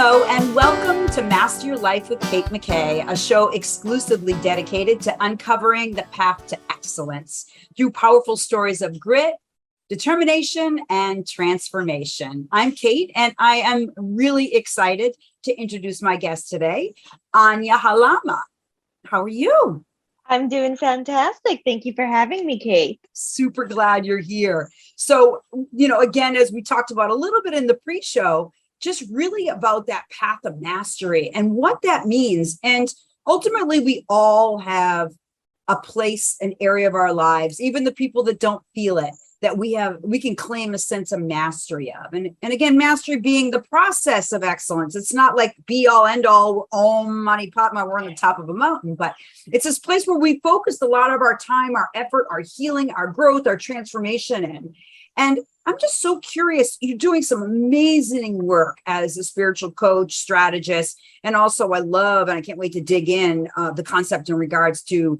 Hello, and welcome to Master Your Life with Kate McKay, a show exclusively dedicated to uncovering the path to excellence through powerful stories of grit, determination, and transformation. I'm Kate, and I am really excited to introduce my guest today, Ania Halama. How are you? I'm doing fantastic. Thank you for having me, Kate. Super glad you're here. So, again, as we talked about a little bit in the pre-show, just really about that path of mastery and what that means. And ultimately, we all have a place, an area of our lives, even the people that don't feel it, that we can claim a sense of mastery of. And again, mastery being the process of excellence. It's not like be all end all, om mani padma, we're on the top of a mountain, but it's this place where we focus a lot of our time, our effort, our healing, our growth, our transformation in. And I'm just so curious, you're doing some amazing work as a spiritual coach, strategist, and also I love, and I can't wait to dig in, the concept in regards to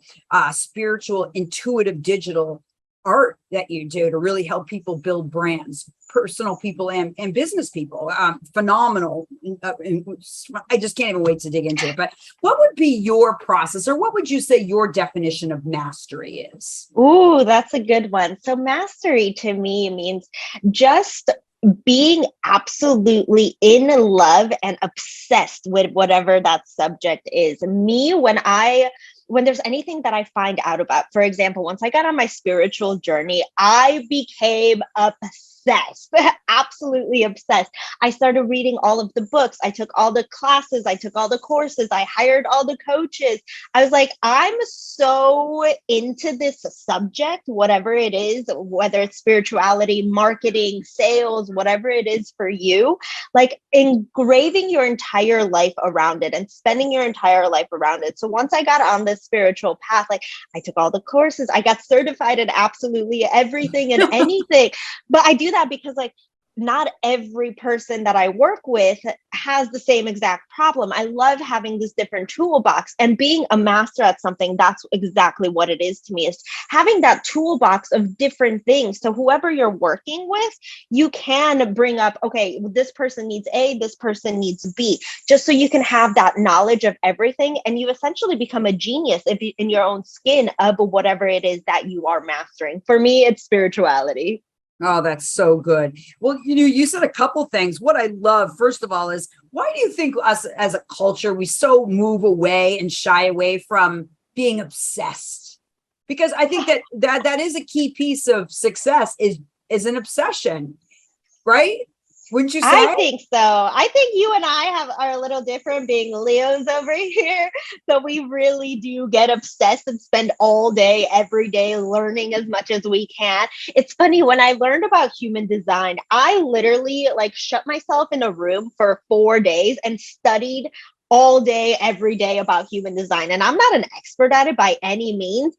spiritual, intuitive, digital art that you do to really help people build brands, personal people and business people. Phenomenal. I just can't even wait to dig into it. But what would be your process, or what would you say your definition of mastery is? Ooh, that's a good one. So mastery to me means just being absolutely in love and obsessed with whatever that subject is. Me, when there's anything that I find out about, for example, once I got on my spiritual journey, I became obsessed, absolutely obsessed. I started reading all of the books. I took all the classes. I took all the courses. I hired all the coaches. I was like, I'm so into this subject, whatever it is, whether it's spirituality, marketing, sales, whatever it is for you, like engraving your entire life around it and spending your entire life around it. So once I got on this spiritual path, like I took all the courses, I got certified in absolutely everything and anything. But I do that because like not every person that I work with has the same exact problem. I love having this different toolbox, and being a master at something, that's exactly what it is to me, is having that toolbox of different things. So whoever you're working with, you can bring up, okay, this person needs A, this person needs B, just so you can have that knowledge of everything. And you essentially become a genius in your own skin of whatever it is that you are mastering. For me, it's spirituality. Oh, that's so good. Well, you said a couple things. What I love, first of all, is why do you think us as a culture, we so move away and shy away from being obsessed? Because I think that is a key piece of success is an obsession, right? Wouldn't you say? I think so. I think you and I are a little different, being Leos over here. So we really do get obsessed and spend all day, every day learning as much as we can. It's funny, when I learned about human design, I literally like shut myself in a room for 4 days and studied all day, every day about human design. And I'm not an expert at it by any means,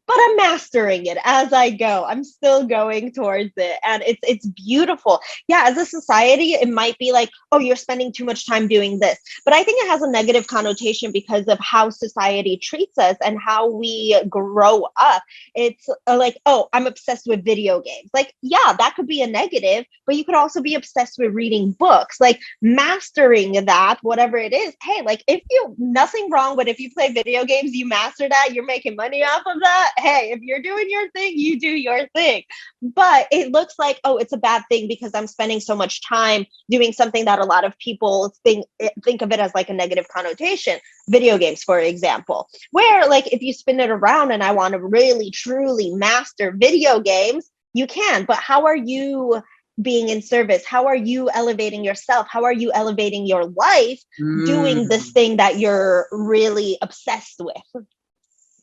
but I'm mastering it as I go. I'm still going towards it. And it's beautiful. Yeah, as a society, it might be like, oh, you're spending too much time doing this. But I think it has a negative connotation because of how society treats us and how we grow up. It's like, oh, I'm obsessed with video games. Like, yeah, that could be a negative, but you could also be obsessed with reading books, like mastering that, whatever it is. Hey, like nothing wrong, but if you play video games, you master that, you're making money off of that. Hey, if you're doing your thing, you do your thing. But it looks like, oh, it's a bad thing because I'm spending so much time doing something that a lot of people think of it as like a negative connotation. Video games, for example, where like if you spin it around and I want to really, truly master video games, you can. But how are you being in service? How are you elevating yourself? How are you elevating your life doing this thing that you're really obsessed with?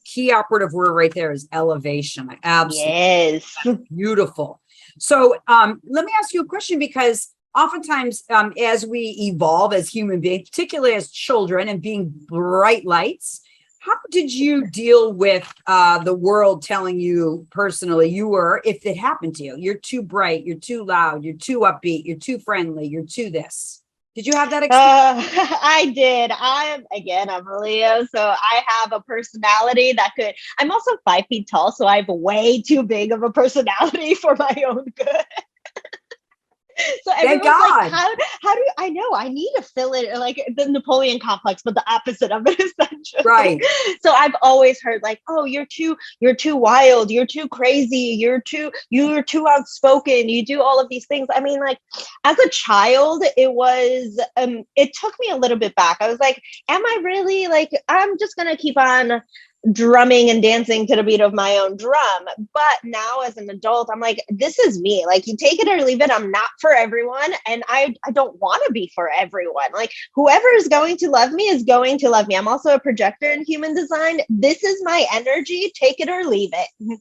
Key operative word right there is elevation. Absolutely. Yes. Beautiful. So let me ask you a question, because oftentimes as we evolve as human beings, particularly as children and being bright lights, how did you deal with the world telling you personally if it happened to you, you're too bright, you're too loud, you're too upbeat, you're too friendly, you're too this? Did you have that experience? I did. I'm a Leo, so I have a personality I'm also 5 feet tall, so I have way too big of a personality for my own good. So Thank everyone's God. like, how do I know I need to fill it like the Napoleon complex, but the opposite of it essentially. Right. So I've always heard like, oh, you're too wild, you're too crazy, you're too outspoken, you do all of these things. I mean, like as a child, it took me a little bit back. I was like, am I really like, I'm just gonna keep on drumming and dancing to the beat of my own drum. But now as an adult, I'm like, this is me. Like you take it or leave it. I'm not for everyone. And I don't want to be for everyone. Like whoever is going to love me is going to love me. I'm also a projector in human design. This is my energy. Take it or leave it.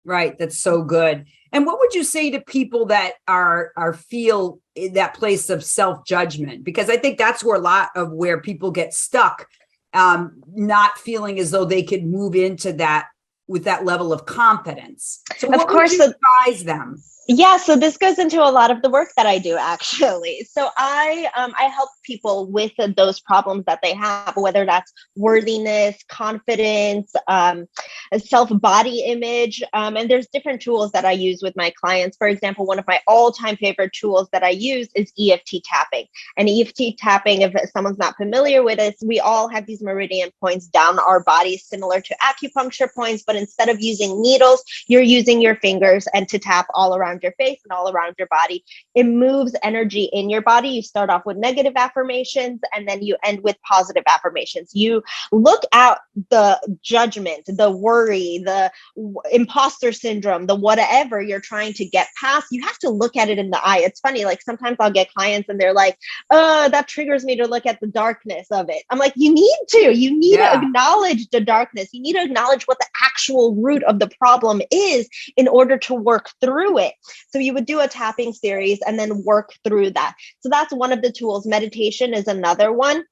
Right. That's so good. And what would you say to people that are feel in that place of self-judgment? Because I think that's where a lot of where people get stuck, not feeling as though they could move into that with that level of confidence. So what would you advise them? Yeah, so this goes into a lot of the work that I do, actually. So I help people with those problems that they have, whether that's worthiness, confidence, self-body image, and there's different tools that I use with my clients. For example, one of my all-time favorite tools that I use is EFT tapping. And EFT tapping, if someone's not familiar with it, we all have these meridian points down our bodies, similar to acupuncture points, but instead of using needles, you're using your fingers and to tap all around your face and all around your body. It moves energy in your body. You start off with negative affirmations and then you end with positive affirmations. You look at the judgment, the worry, the imposter syndrome, the whatever you're trying to get past. You have to look at it in the eye. It's funny, like sometimes I'll get clients and they're like, that triggers me to look at the darkness of it. I'm like, you need to acknowledge the darkness. You need to acknowledge what the actual root of the problem is in order to work through it. So you would do a tapping series and then work through that. So that's one of the tools. Meditation is another one.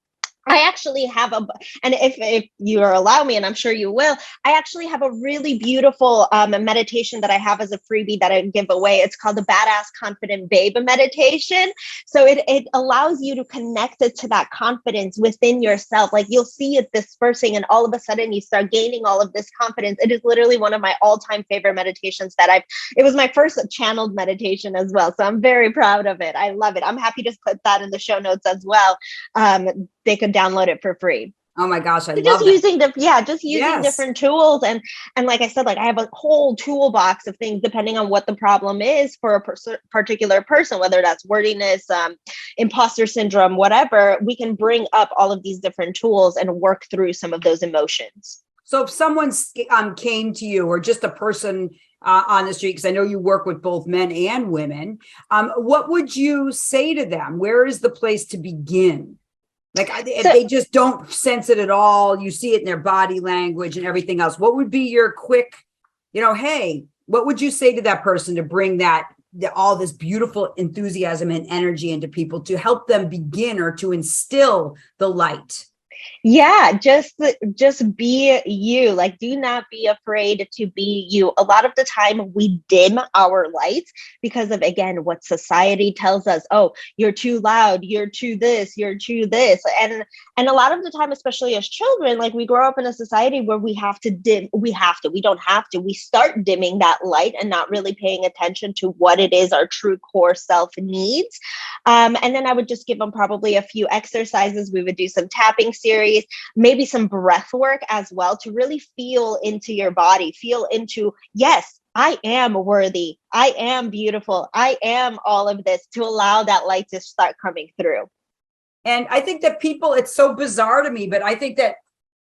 I actually have and if you allow me, and I'm sure you will, I actually have a really beautiful meditation that I have as a freebie that I give away. It's called the Badass Confident Babe meditation. So it allows you to connect it to that confidence within yourself. Like you'll see it dispersing and all of a sudden you start gaining all of this confidence. It is literally one of my all-time favorite meditations it was my first channeled meditation as well. So I'm very proud of it. I love it. I'm happy to put that in the show notes as well. They could download it for free. Oh my gosh, I love just that. using different tools and like I said, like I have a whole toolbox of things depending on what the problem is for a particular person, whether that's wordiness, imposter syndrome, whatever. We can bring up all of these different tools and work through some of those emotions. So if someone came to you, or just a person on the street, because I know you work with both men and women, what would you say to them? Where is the place to begin? Like if they just don't sense it at all, you see it in their body language and everything else, what would be your quick, hey, what would you say to that person to bring all this beautiful enthusiasm and energy into people to help them begin or to instill the light? Yeah, just be you. Like, do not be afraid to be you. A lot of the time we dim our lights because of, again, what society tells us. Oh, you're too loud, you're too this, you're too this. And a lot of the time, especially as children, like we grow up in a society where we don't have to. We start dimming that light and not really paying attention to what it is our true core self needs. And then I would just give them probably a few exercises. We would do some tapping series, maybe some breath work as well, to really feel into your body, feel into, yes, I am worthy, I am beautiful, I am all of this, to allow that light to start coming through. And I think that people, it's so bizarre to me, but I think that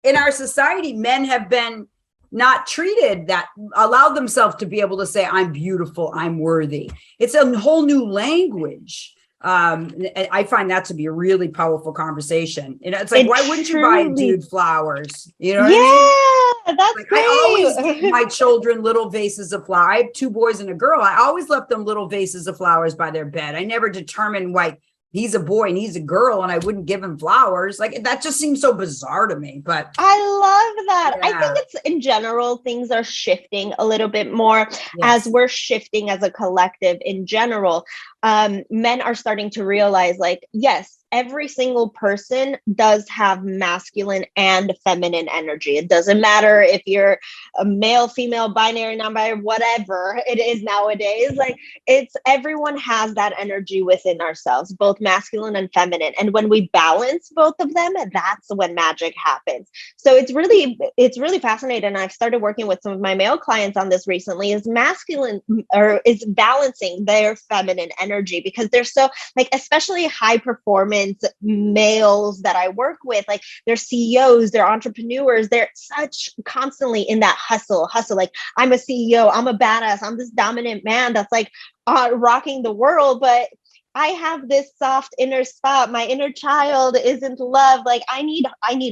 in our society, men have been not treated that allow themselves to be able to say, I'm beautiful, I'm worthy. It's a whole new language. I find that to be a really powerful conversation. It's like, why wouldn't you buy a dude flowers? You know what I mean? That's like, great. I always give my children little vases of flowers. I have 2 boys and a girl. I always left them little vases of flowers by their bed. I never determined why he's a boy and he's a girl and I wouldn't give him flowers. Like, that just seems so bizarre to me, but I love that. Yeah. I think it's, in general, things are shifting a little bit more as we're shifting as a collective in general. Men are starting to realize, like, yes, every single person does have masculine and feminine energy. It doesn't matter if you're a male, female, binary, non-binary, whatever it is nowadays. Like, it's everyone has that energy within ourselves, both masculine and feminine. And when we balance both of them, that's when magic happens. So it's really fascinating. I've started working with some of my male clients on this recently, is masculine or is balancing their feminine energy, because they're so, like, especially high performance males that I work with, like, they're CEOs, they're entrepreneurs, they're such constantly in that hustle. Like, I'm a CEO, I'm a badass, I'm this dominant man that's like rocking the world, but I have this soft inner spot. My inner child isn't loved. Like, I need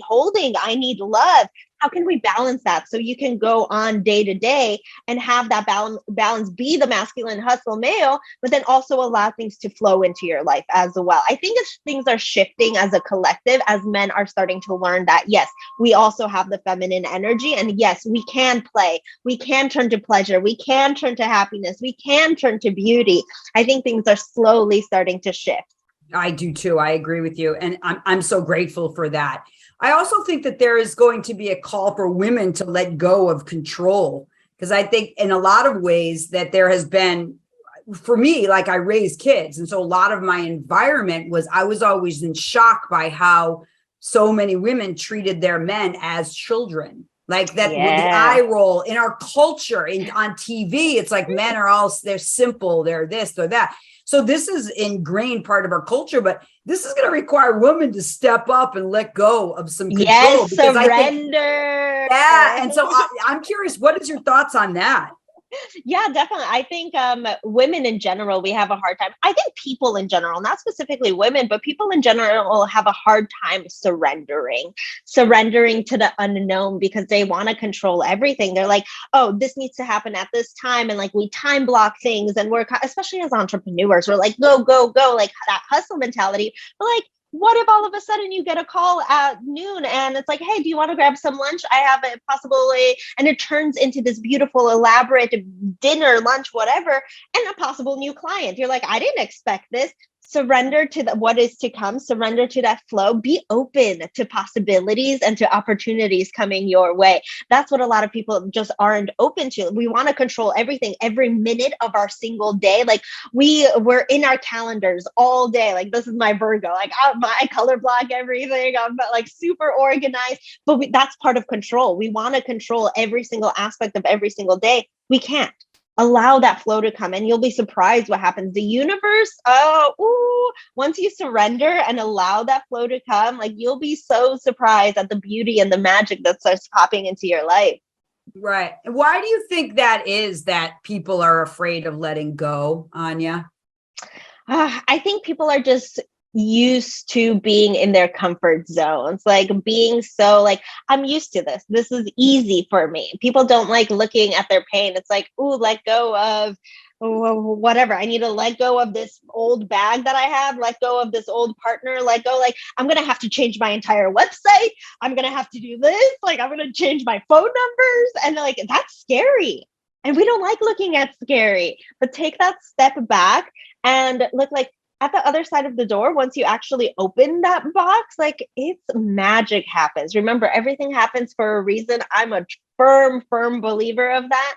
holding, I need love. How can we balance that so you can go on day to day and have that balance be the masculine hustle male, but then also allow things to flow into your life as well? I think as things are shifting as a collective, as men are starting to learn that, yes, we also have the feminine energy, and yes, we can play, we can turn to pleasure, we can turn to happiness, we can turn to beauty. I think things are slowly starting to shift. I do too. I agree with you. And I'm so grateful for that. I also think that there is going to be a call for women to let go of control, because I think in a lot of ways that there has been, for me, like, I raised kids. And so a lot of my environment I was always in shock by how so many women treated their men as children. Like that, with the eye roll in our culture, on TV, it's like men are they're simple, they're this, they're that. So this is ingrained part of our culture, but this is going to require women to step up and let go of some control. Yes, surrender. And so I'm curious, what is your thoughts on that? Yeah, definitely. I think women in general, we have a hard time. I think people in general, not specifically women, but people in general have a hard time surrendering to the unknown, because they want to control everything. They're like, oh, this needs to happen at this time. And like, we time block things, and we're, especially as entrepreneurs, we're like, go, go, go, like that hustle mentality. But like, what if all of a sudden you get a call at noon and it's like, hey, do you want to grab some lunch? I have it possibly, and it turns into this beautiful, elaborate dinner, lunch, whatever, and a possible new client. You're like, I didn't expect this. Surrender to what is to come, surrender to that flow, be open to possibilities and to opportunities coming your way. That's what a lot of people just aren't open to. We want to control everything, every minute of our single day. Like, we're in our calendars all day. Like, this is my Virgo, like I color block everything. I'm like super organized, but that's part of control. We want to control every single aspect of every single day. We can't. Allow that flow to come, and you'll be surprised what happens. The universe, once you surrender and allow that flow to come, like, you'll be so surprised at the beauty and the magic that starts popping into your life. Right. Why do you think that is, that people are afraid of letting go, Ania? I think people are just used to being in their comfort zones, like being so like, I'm used to this. This is easy for me. People don't like looking at their pain. It's like, ooh, let go of whatever. I need to let go of this old bag that I have, let go of this old partner, let go. Like, I'm going to have to change my entire website. I'm going to have to do this. Like, I'm going to change my phone numbers. And like, that's scary. And we don't like looking at scary, but take that step back and look, like, at the other side of the door, once you actually open that box, like, it's magic happens. Remember, everything happens for a reason. I'm a firm believer of that.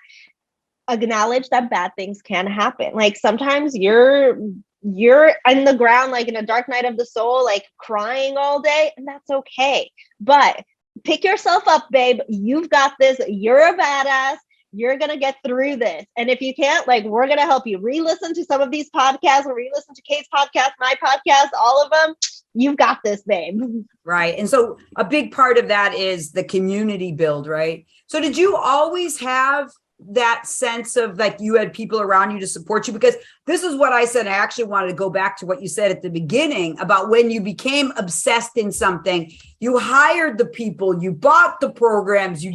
Acknowledge that bad things can happen. Like, sometimes you're in the ground, like in a dark night of the soul, like crying all day, and that's okay. But pick yourself up, babe. You've got this. You're a badass. You're going to get through this. And if you can't, like, we're going to help you. Re-listen to some of these podcasts, or re-listen to Kate's podcast, my podcast, all of them. You've got this, babe. Right. And so a big part of that is the community build, right? So did you always have that sense of like you had people around you to support you? Because this is what I said. I actually wanted to go back to what you said at the beginning about when you became obsessed in something, you hired the people, you bought the programs,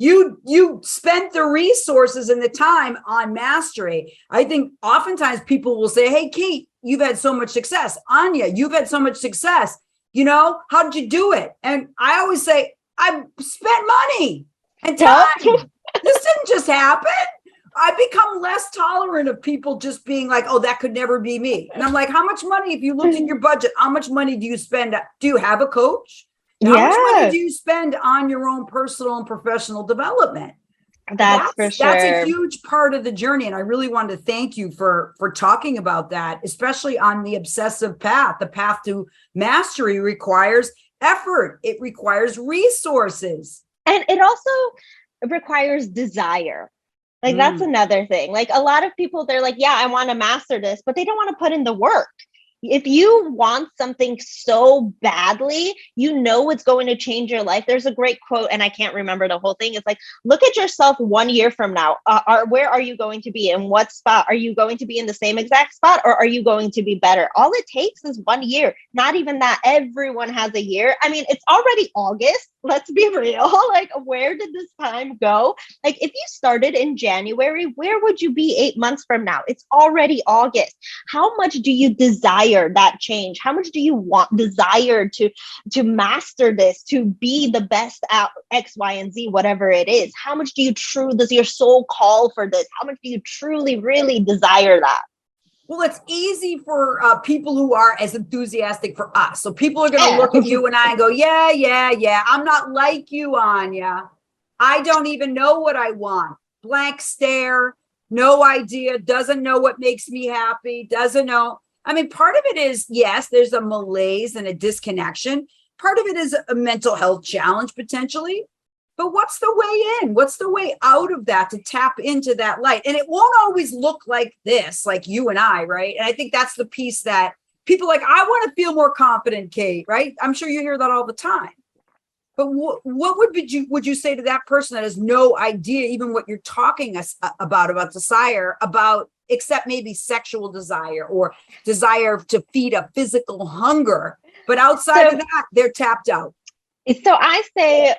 you spent the resources and the time on mastery. I think oftentimes people will say, hey, Kate, you've had so much success. Ania, you've had so much success. You know, how did you do it? And I always say, I spent money and time. This didn't just happen. I become less tolerant of people just being like, oh, that could never be me. And I'm like, how much money, if you looked at your budget, how much money do you spend? Do you have a coach? How much money do you spend on your own personal and professional development? That's for sure. That's a huge part of the journey. And I really wanted to thank you for talking about that, especially on the obsessive path. The path to mastery requires effort. It requires resources. And it also requires desire. Like, that's another thing. Like, a lot of people, they're like, yeah, I want to master this, but they don't want to put in the work. If you want something so badly, you know it's going to change your life. There's a great quote, and I can't remember the whole thing. It's like, look at yourself 1 year from now. Where are you going to be? In what spot? Are you going to be in the same exact spot, or are you going to be better? All it takes is 1 year. Not even that. Everyone has a year. I mean, it's already August. Let's be real. Like, where did this time go? Like, if you started in January, where would you be 8 months from now? It's already August. How much do you desire that change? How much do you desire to master this, to be the best at X, Y, and Z, whatever it is? How much does your soul call for this? How much do you truly, really desire that? Well, it's easy for people who are as enthusiastic for us. So people are going to look at you and I and go, yeah. I'm not like you, Ania. I don't even know what I want. Blank stare, no idea, doesn't know what makes me happy, doesn't know. I mean, part of it is, yes, there's a malaise and a disconnection. Part of it is a mental health challenge, potentially. But what's the way in? What's the way out of that to tap into that light? And it won't always look like this, like you and I, right? And I think that's the piece that people like, I want to feel more confident, Kate, right? I'm sure you hear that all the time. But what would you say to that person that has no idea even what you're talking about desire, about except maybe sexual desire or desire to feed a physical hunger? But outside of that, they're tapped out. So I say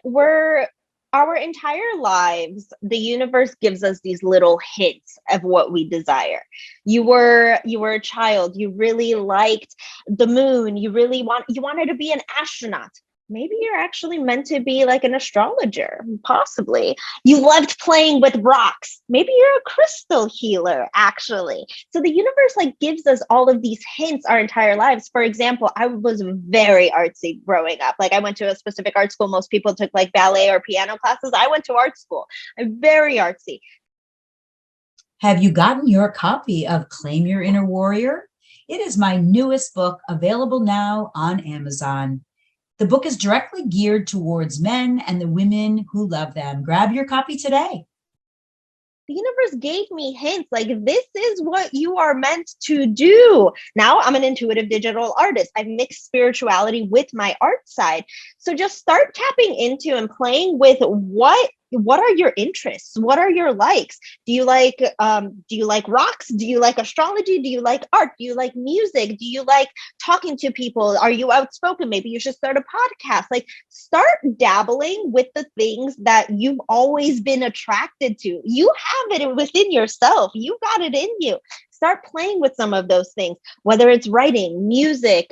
our entire lives, the universe gives us these little hints of what we desire. You were a child. You really liked the moon. You wanted to be an astronaut. Maybe you're actually meant to be like an astrologer, possibly. You loved playing with rocks. Maybe you're a crystal healer, actually. So the universe gives us all of these hints our entire lives. For example, I was very artsy growing up. I went to a specific art school. Most people took ballet or piano classes. I went to art school. I'm very artsy. Have you gotten your copy of Claim Your Inner Warrior? It is my newest book, available now on Amazon. The book is directly geared towards men and the women who love them. Grab your copy today. The universe gave me hints this is what you are meant to do. Now I'm an intuitive digital artist. I've mixed spirituality with my art side. So just start tapping into and playing with what are your interests? What are your likes? Do you like rocks? Do you like astrology? Do you like art? Do you like music? Do you like talking to people? Are you outspoken? Maybe you should start a podcast. Start dabbling with the things that you've always been attracted to. You have it within yourself. You got it in you. Start playing with some of those things, whether it's writing, music,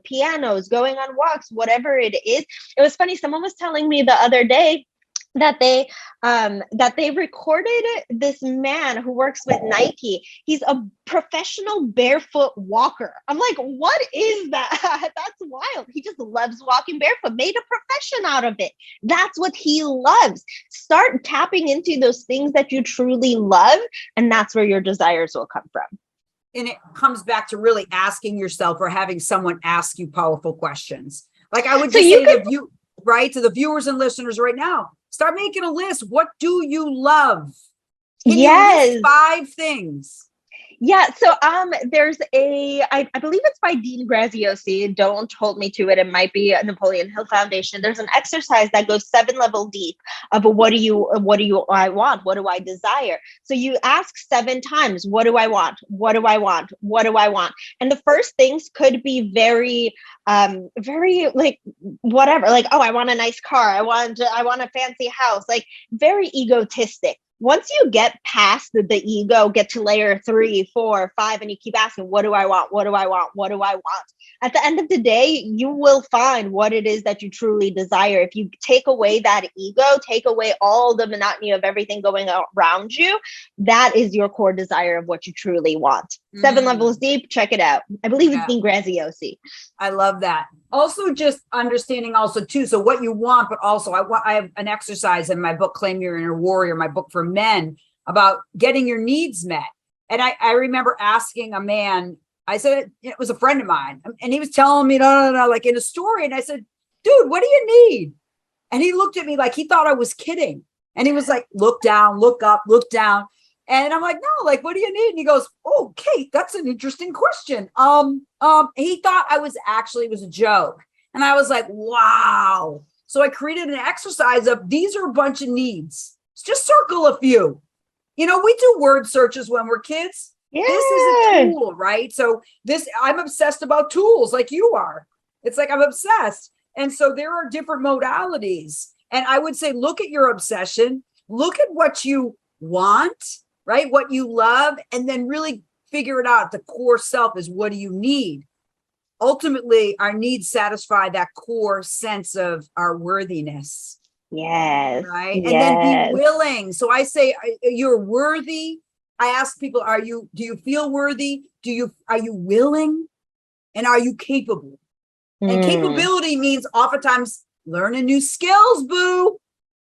pianos, going on walks, whatever it is. It was funny. Someone was telling me the other day that they recorded this man who works with Nike. He's a professional barefoot walker. I'm like, what is that? That's wild. He just loves walking barefoot, made a profession out of it. That's what he loves. Start tapping into those things that you truly love, and that's where your desires will come from. And it comes back to really asking yourself or having someone ask you powerful questions. I would just say to the viewers and listeners right now, start making a list. What do you love? Can you list 5 things? Yeah. So there's I believe it's by Dean Graziosi. Don't hold me to it. It might be a Napoleon Hill Foundation. There's an exercise that goes 7 level deep of what do I want? What do I desire? So you ask 7 times, what do I want? What do I want? What do I want? And the first things could be very whatever, oh, I want a nice car. I want a fancy house, very egotistic. once you get past the ego, get to layer 3, 4, 5, and you keep asking, what do I want? What do I want? What do I want? At the end of the day, you will find what it is that you truly desire. If you take away that ego, take away all the monotony of everything going around you, that is your core desire of what you truly want. 7 levels deep, check it out. I believe it's Dean Graziosi. I love that. Also, just understanding also too, so what you want, but also I have an exercise in my book, Claim Your Inner Warrior, my book for men, about getting your needs met. And I remember asking a man, I said, it was a friend of mine, and he was telling me, no, like in a story. And I said, dude, what do you need? And he looked at me like he thought I was kidding. And he was like, look down, look up, look down. And I'm like, no, like, what do you need? And he goes, oh, Kate, that's an interesting question. He thought it was a joke. And I was like, wow. So I created an exercise of these are a bunch of needs. Just circle a few. You know, we do word searches when we're kids. Yeah. This is a tool, right? So I'm obsessed about tools like you are. It's like I'm obsessed. And so there are different modalities. And I would say, look at your obsession, look at what you want, right? What you love, and then really figure it out. The core self is, what do you need? Ultimately, our needs satisfy that core sense of our worthiness. Yes. Right. And then be willing. So I say, you're worthy. I ask people, do you feel worthy? Are you willing? And are you capable? And capability means oftentimes learning new skills, boo.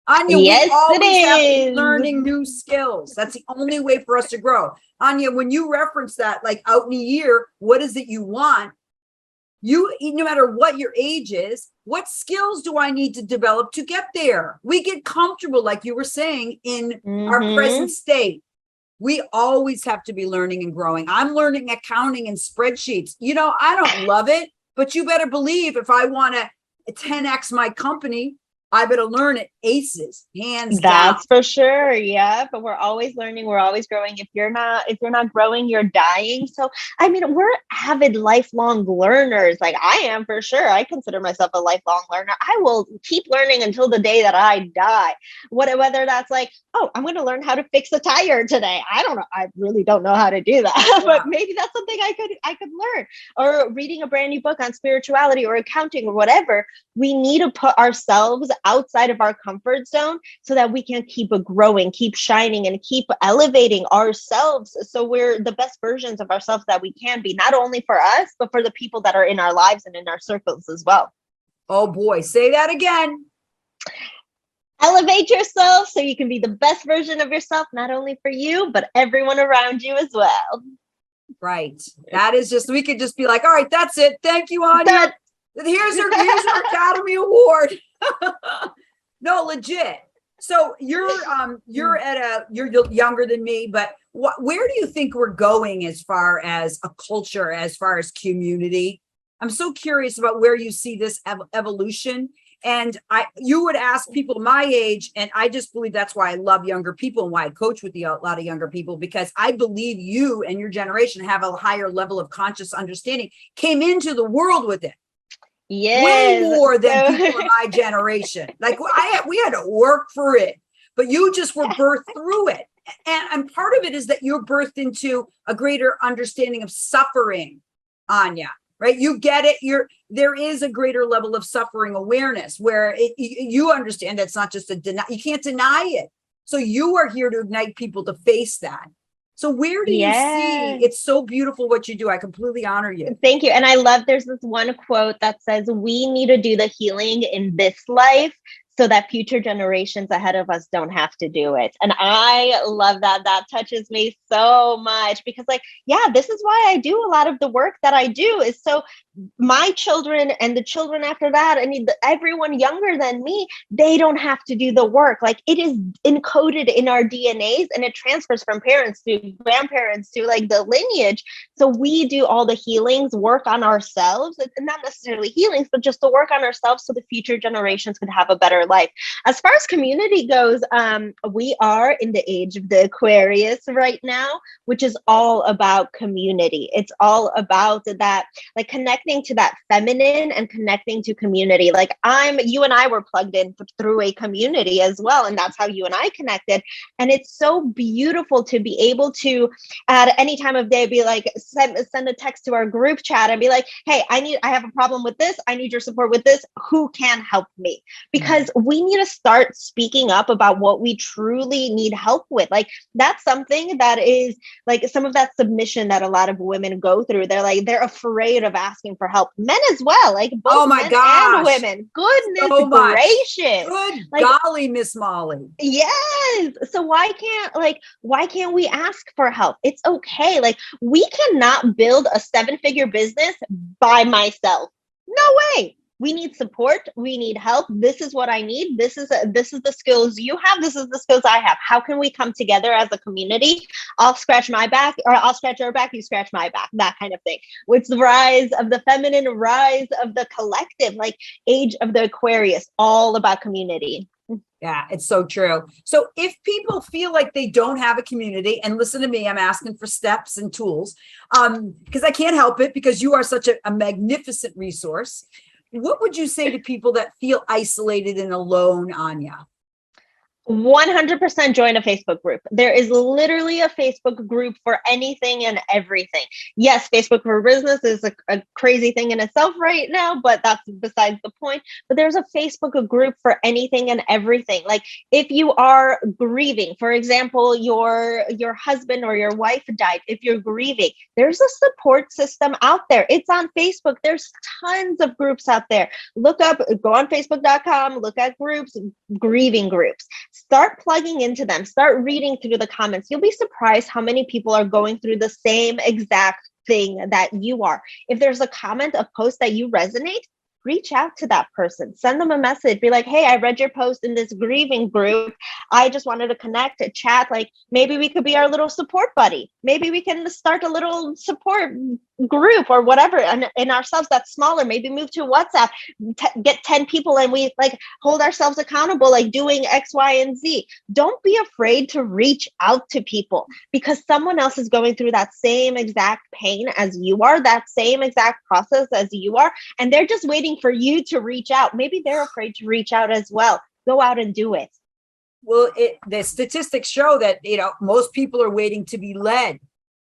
Ania, yes, we always have to be learning new skills. That's the only way for us to grow. Ania, when you reference that, like out in a year, what is it you want? No matter what your age is, what skills do I need to develop to get there? We get comfortable, like you were saying, in our present state. We always have to be learning and growing. I'm learning accounting and spreadsheets. You know, I don't love it, but you better believe if I want to 10x my company, I better learn it aces, hands down. That's for sure. Yeah. But we're always learning. We're always growing. If you're not growing, you're dying. So, I mean, we're avid lifelong learners. Like I am for sure. I consider myself a lifelong learner. I will keep learning until the day that I die. Whether that's like, oh, I'm going to learn how to fix a tire today. I don't know. I really don't know how to do that, but maybe that's something I could learn. Or reading a brand new book on spirituality or accounting or whatever. We need to put ourselves outside of our comfort zone so that we can keep growing, keep shining, and keep elevating ourselves. So we're the best versions of ourselves that we can be, not only for us, but for the people that are in our lives and in our circles as well. Oh boy, say that again. Elevate yourself so you can be the best version of yourself, not only for you, but everyone around you as well. Right. That is just, we could just be like, all right, that's it. Thank you, Ania. Here's her Academy Award. No, legit. So you're younger than me, but where do you think we're going as far as a culture, as far as community? I'm so curious about where you see this evolution. And you would ask people my age, and I just believe that's why I love younger people and why I coach with a lot of younger people, because I believe you and your generation have a higher level of conscious understanding, came into the world with it. Yes. Way more than people in my generation. Like we had to work for it, but you just were birthed through it. And part of it is that you're birthed into a greater understanding of suffering, Ania, right? You get it. There is a greater level of suffering awareness where you understand it's not just you can't deny it. So you are here to ignite people to face that. So where do you see? It's so beautiful what you do. I completely honor you. Thank you. And I love, there's this one quote that says, we need to do the healing in this life so that future generations ahead of us don't have to do it. And I love that. That touches me so much because this is why I do a lot of the work that I do, is so my children and the children after that, I mean, everyone younger than me, they don't have to do the work. Like it is encoded in our DNAs and it transfers from parents to grandparents to like the lineage. So we do all the healings, work on ourselves, and not necessarily healings, but just the work on ourselves so the future generations could have a better life. As far as community goes, we are in the age of the Aquarius right now, which is all about community. It's all about that, like connecting to that feminine and connecting to community. Like you and I were plugged in through a community as well. And that's how you and I connected. And it's so beautiful to be able to, at any time of day, be like, send a text to our group chat and be like, hey, I have a problem with this. I need your support with this. Who can help me? Because we need to start speaking up about what we truly need help with. Like that's something that is like some of that submission that a lot of women go through. They're afraid of asking for help. Men as well, like both men and women. Goodness gracious. Good like, golly, Miss Molly. Yes. So why can't we ask for help? It's okay. Like we cannot build a 7-figure business by myself. No way. We need support. We need help. This is what I need. This is the skills you have. This is the skills I have. How can we come together as a community? I'll scratch my back, or I'll scratch your back. You scratch my back. That kind of thing. It's the rise of the feminine, rise of the collective, like age of the Aquarius, all about community. Yeah, it's so true. So if people feel like they don't have a community, and listen to me, I'm asking for steps and tools, because I can't help it, because you are such a magnificent resource. What would you say to people that feel isolated and alone, Ania? 100% join a Facebook group. There is literally a Facebook group for anything and everything. Yes, Facebook for Business is a crazy thing in itself right now, but that's besides the point. But there's a Facebook group for anything and everything. Like if you are grieving, for example, your husband or your wife died, if you're grieving, there's a support system out there. It's on Facebook. There's tons of groups out there. Go on facebook.com, look at groups, grieving groups. Start plugging into them. Start reading through the comments. You'll be surprised how many people are going through the same exact thing that you are. If there's a comment, a post that you resonate, reach out to that person. Send them a message. Be like, hey, I read your post in this grieving group. I just wanted to connect, to chat. Like maybe we could be our little support buddy. Maybe we can start a little support group or whatever in ourselves that's smaller. Maybe move to WhatsApp, get 10 people and we like hold ourselves accountable, like doing X, Y, and Z. Don't be afraid to reach out to people, because someone else is going through that same exact pain as you are, that same exact process as you are, and they're just waiting for you to reach out. Maybe they're afraid to reach out as well. Go out and do it. Well, the statistics show that, most people are waiting to be led.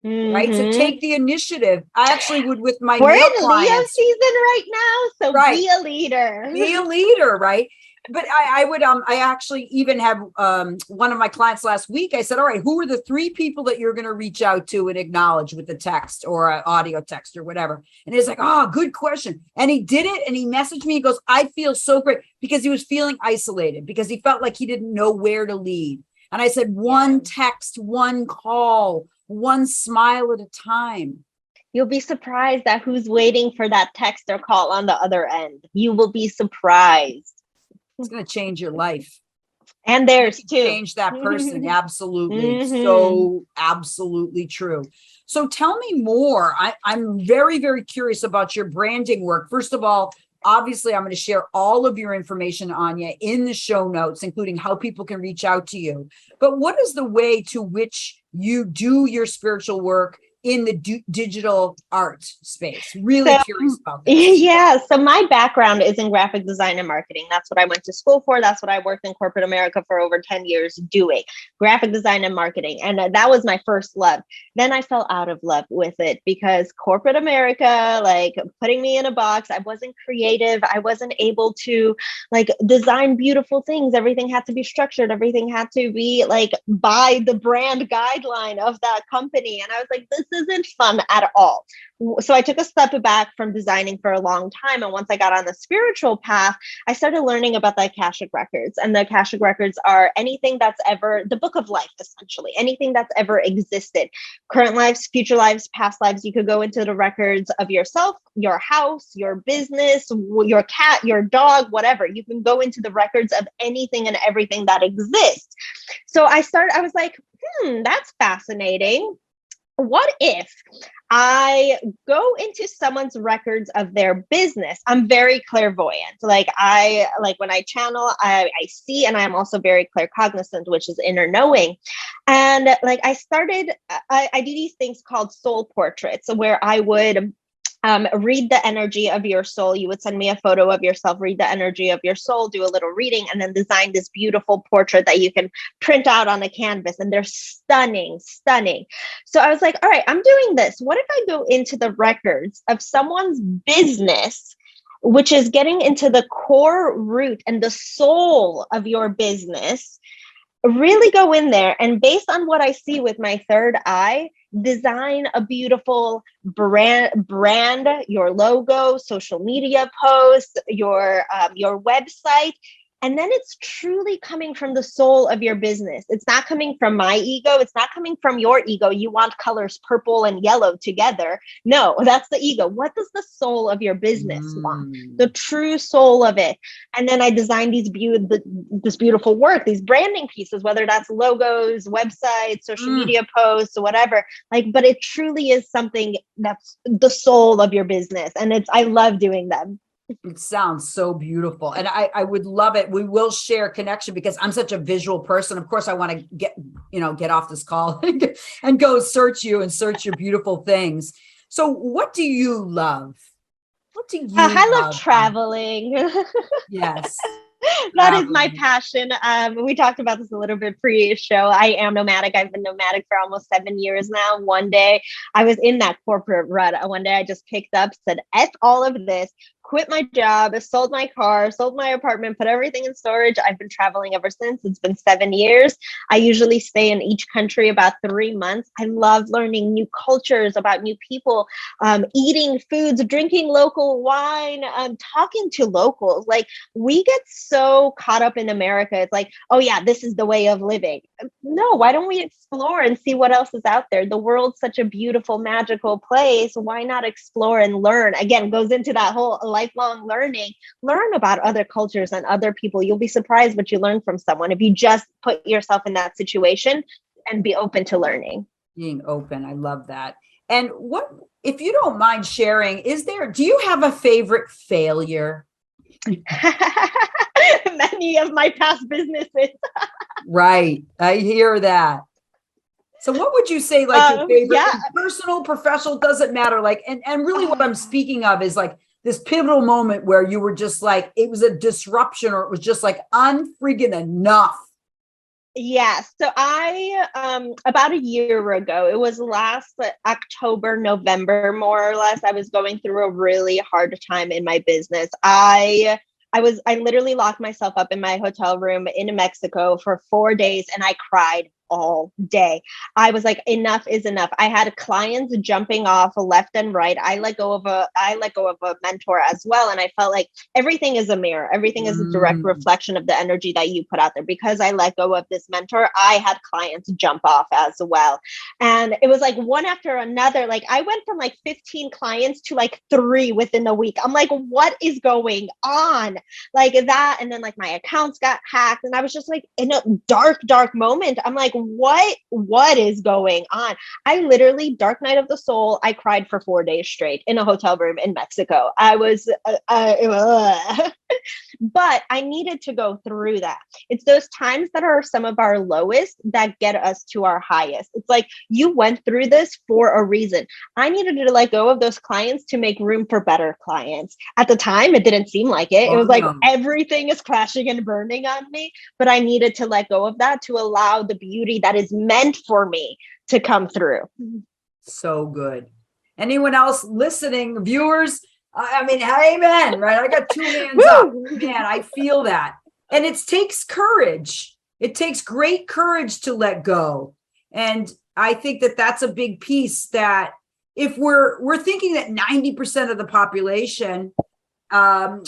Right. So take the initiative. I actually would with my We're male in clients. Leo season right now. So be a leader. Be a leader. Right. But I actually even have one of my clients last week. I said, all right, who are the 3 people that you're going to reach out to and acknowledge with a text or an audio text or whatever? And he's like, oh, good question. And he did it. And he messaged me. He goes, I feel so great, because he was feeling isolated, because he felt like he didn't know where to lead. And I said, one text, one call, one smile at a time. You'll be surprised at who's waiting for that text or call on the other end. You will be surprised. It's going to change your life. And theirs too. Change that person. Absolutely. So absolutely true. So tell me more. I'm very, very curious about your branding work. First of all, obviously, I'm going to share all of your information, Ania, in the show notes, including how people can reach out to you. But what is the way to which you do your spiritual work in the digital art space? Really curious about this. Yeah. So my background is in graphic design and marketing. That's what I went to school for. That's what I worked in corporate America for over 10 years doing, graphic design and marketing. And that was my first love. Then I fell out of love with it, because corporate America, like putting me in a box, I wasn't creative. I wasn't able to like design beautiful things. Everything had to be structured. Everything had to be like by the brand guideline of that company. And I was like, this isn't fun at all. So I took a step back from designing for a long time. And once I got on the spiritual path, I started learning about the Akashic Records. And the Akashic Records are anything that's ever, the book of life, essentially, anything that's ever existed. Current lives, future lives, past lives. You could go into the records of yourself, your house, your business, your cat, your dog, whatever. You can go into the records of anything and everything that exists. So I was like, that's fascinating. what if I go into someone's records of their business? I'm very clairvoyant. Like when I channel, I see, and I'm also very claircognizant, which is inner knowing. And like I do these things called soul portraits, where I would read the energy of your soul. You would send me a photo of yourself, read the energy of your soul, do a little reading, and then design this beautiful portrait that you can print out on a canvas. And they're stunning, stunning. So I was like, all right, I'm doing this. What if I go into the records of someone's business, which is getting into the core root and the soul of your business? Really go in there, and based on what I see with my third eye, design a beautiful brand, your logo, social media posts, your website. And then it's truly coming from the soul of your business. It's not coming from my ego. It's not coming from your ego. You want colors purple and yellow together. No, that's the ego. What does the soul of your business want? The true soul of it. And then I designed this beautiful work, these branding pieces, whether that's logos, websites, social media posts, or whatever. But it truly is something that's the soul of your business. And I love doing them. It sounds so beautiful. And I would love it. We will share connection because I'm such a visual person. Of course, I want to get off this call and go search you and search your beautiful things. So what do you love? What do you I love traveling. Yes. That is my passion. We talked about this a little bit pre-show. I am nomadic. I've been nomadic for almost 7 years now. One day I was in that corporate rut. One day I just picked up, said, F all of this, quit my job, sold my car, sold my apartment, put everything in storage. I've been traveling ever since. It's been 7 years. I usually stay in each country about 3 months. I love learning new cultures, about new people, eating foods, drinking local wine, talking to locals. We get so caught up in America. It's like, oh yeah, this is the way of living. No, why don't we explore and see what else is out there? The world's such a beautiful, magical place. Why not explore and learn? Again, goes into that whole lifelong learning. Learn about other cultures and other people. You'll be surprised what you learn from someone if you just put yourself in that situation and be open to learning. Being open. I love that. And what, if you don't mind sharing, do you have a favorite failure? Many of my past businesses. Right. I hear that. So what would you say, your favorite, personal, professional, doesn't matter. And really what I'm speaking of is this pivotal moment where you were just it was a disruption, or it was just unfreaking enough. Yeah. So I, about a year ago, it was last October, November, more or less, I was going through a really hard time in my business. I literally locked myself up in my hotel room in Mexico for 4 days, and I cried all day. I was like, enough is enough. I had clients jumping off left and right. I let go of a mentor as well. And I felt like everything is a mirror. Everything is a direct reflection of the energy that you put out there. Because I let go of this mentor, I had clients jump off as well. And it was one after another. I went from 15 clients to 3 within a week. I'm like, what is going on? That. And then my accounts got hacked. And I was just in a dark moment. I'm like, what is going on? I literally, dark night of the soul, I cried for 4 days straight in a hotel room in Mexico. I was, but I needed to go through that. It's those times that are some of our lowest that get us to our highest. It's you went through this for a reason. I needed to let go of those clients to make room for better clients. At the time, it didn't seem like it. It was everything is crashing and burning on me, but I needed to let go of that to allow the beauty that is meant for me to come through. So good. Anyone else listening, viewers? Amen, right? I got 2 hands up. Man, I feel that. And it takes courage. It takes great courage to let go. And I think that that's a big piece, that if we're thinking that 90% of the population, from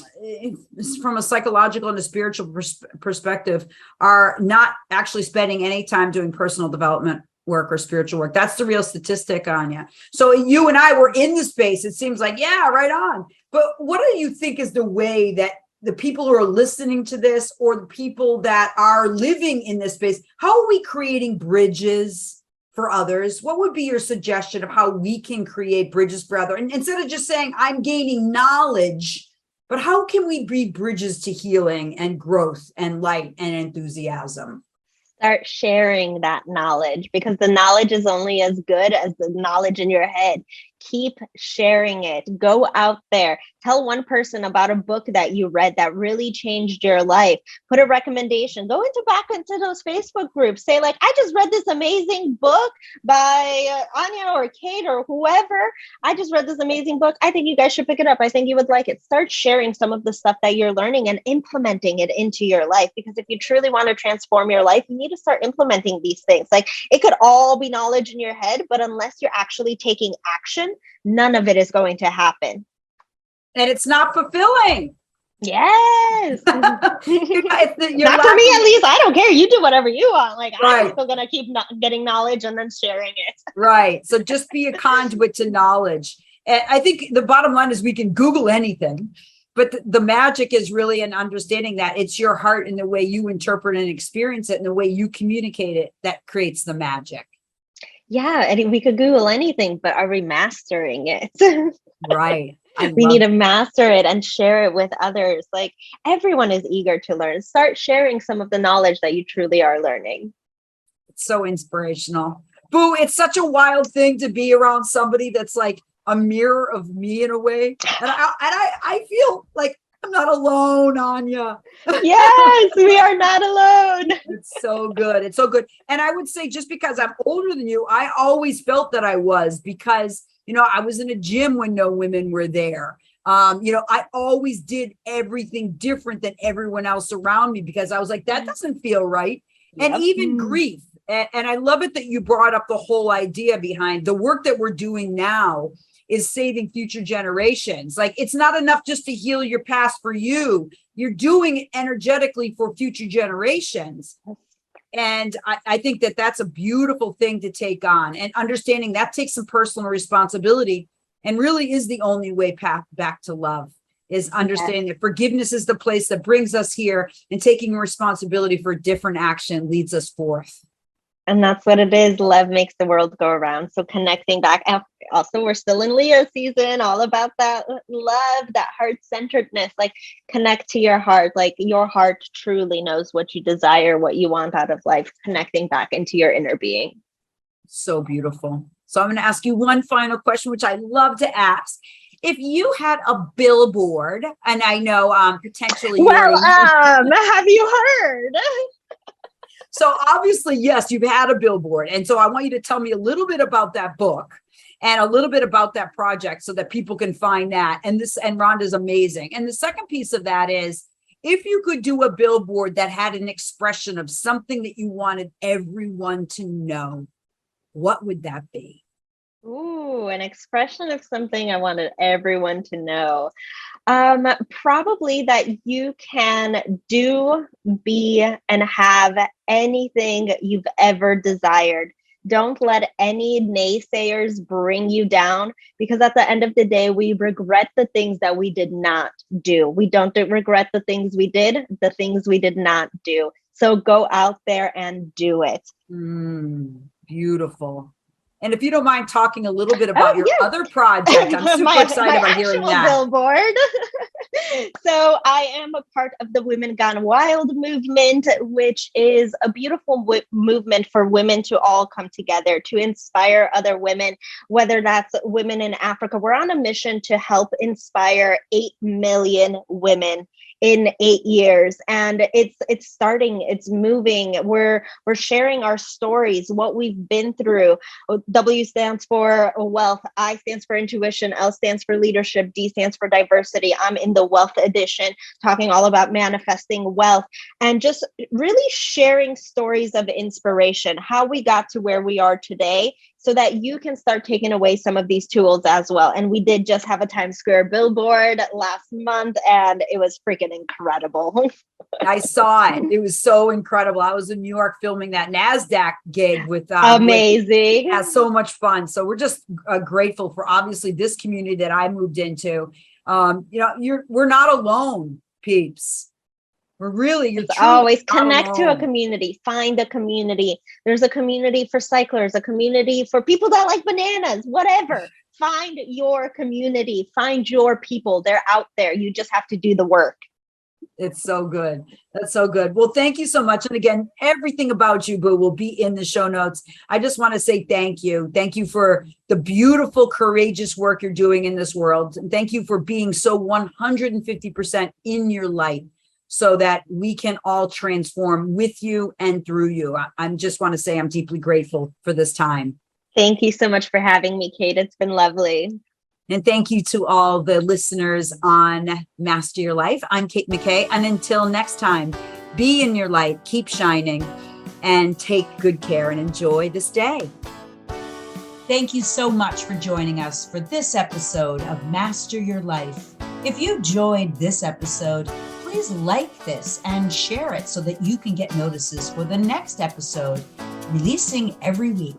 a psychological and a spiritual perspective, are not actually spending any time doing personal development work or spiritual work. That's the real statistic, Ania. So you and I were in the space. It seems yeah, right on. But what do you think is the way that the people who are listening to this, or the people that are living in this space, how are we creating bridges for others, what would be your suggestion of how we can create bridges for others? And instead of just saying, I'm gaining knowledge, but how can we be bridges to healing and growth and light and enthusiasm? Start sharing that knowledge, because the knowledge is only as good as the knowledge in your head. Keep sharing it. Go out there. Tell one person about a book that you read that really changed your life. Put a recommendation. Go back into those Facebook groups. Say like, I just read this amazing book by Ania or Kate or whoever. I just read this amazing book. I think you guys should pick it up. I think you would like it. Start sharing some of the stuff that you're learning and implementing it into your life. Because if you truly want to transform your life, you need to start implementing these things. Like, it could all be knowledge in your head, but unless you're actually taking action, none of it is going to happen. And it's not fulfilling. Yes. Not for me, at Laughing. least. I don't care. You do whatever you want. Like, Right. I'm still going to keep getting knowledge and then sharing it. Right. So just be a conduit to knowledge. And I think the bottom line is we can Google anything, but the magic is really in understanding that it's your heart and the way you interpret and experience it and the way you communicate it that creates the magic. Yeah. And we could Google anything, but are we mastering it? Right. We need to master it and share it with others. Like, everyone is eager to learn. Start sharing some of the knowledge that you truly are learning. It's so inspirational. Boo, it's such a wild thing to be around somebody that's like a mirror of me in a way. And I feel like I'm not alone, Ania. Yes, we are not alone. It's so good. It's so good. And I would say, just because I'm older than you, I always felt that I was, because, I was in a gym when no women were there. I always did everything different than everyone else around me, because I was like, that doesn't feel right. Yep. And even grief. And I love it that you brought up the whole idea behind the work that we're doing now is saving future generations. Like, it's not enough just to heal your past for you. You're doing it energetically for future generations. And I think that that's a beautiful thing to take on, and understanding that takes some personal responsibility, and really is the only way path back to love, is understanding that forgiveness is the place that brings us here, and taking responsibility for different action leads us forth. And that's what it is. Love makes the world go around. So connecting back. Also, we're still in Leo season, all about that love, that heart-centeredness. Like, connect to your heart. Like, your heart truly knows what you desire, what you want out of life. Connecting back into your inner being. So beautiful. So I'm going to ask you one final question, which I love to ask. If you had a billboard, and I know potentially. Well, have you heard? So obviously, yes, you've had a billboard. And so I want you to tell me a little bit about that book and a little bit about that project so that people can find that. And Rhonda's amazing. And the second piece of that is, if you could do a billboard that had an expression of something that you wanted everyone to know, what would that be? Ooh, an expression of something I wanted everyone to know. Probably that you can do, be, and have anything you've ever desired. Don't let any naysayers bring you down, because at the end of the day, we regret the things that we did not do. We don't regret the things we did, the things we did not do. So go out there and do it. Beautiful. And if you don't mind talking a little bit about your other project, I'm super excited about hearing that. Billboard. So I am a part of the Women Gone Wild movement, which is a beautiful movement for women to all come together to inspire other women, whether that's women in Africa. We're on a mission to help inspire 8 million women in 8 years. And it's starting, it's moving. We're sharing our stories, what we've been through. W stands for wealth, I stands for intuition, L stands for leadership, D stands for diversity. I'm in the wealth edition, talking all about manifesting wealth and just really sharing stories of inspiration, how we got to where we are today, so that you can start taking away some of these tools as well. And we did just have a Times Square billboard last month, and it was freaking incredible. I saw it. It was so incredible. I was in New York filming that NASDAQ gig with amazing. Had so much fun. So we're just grateful for obviously this community that I moved into. We're not alone, peeps. You're It's truly always not connect to a alone. community, find a community. There's a community for cyclers, a community for people that like bananas, whatever. Find your community, find your people. They're out there. You just have to do the work. It's so good. That's so good. Well, thank you so much. And again, everything about you, Boo, will be in the show notes. I just want to say thank you. Thank you for the beautiful, courageous work you're doing in this world. And thank you for being so 150% in your light so that we can all transform with you and through you. I just want to say I'm deeply grateful for this time. Thank you so much for having me, Kate. It's been lovely. And thank you to all the listeners on Master Your Life. I'm Kate McKay. And until next time, be in your light, keep shining, and take good care and enjoy this day. Thank you so much for joining us for this episode of Master Your Life. If you enjoyed this episode, please like this and share it so that you can get notices for the next episode, releasing every week.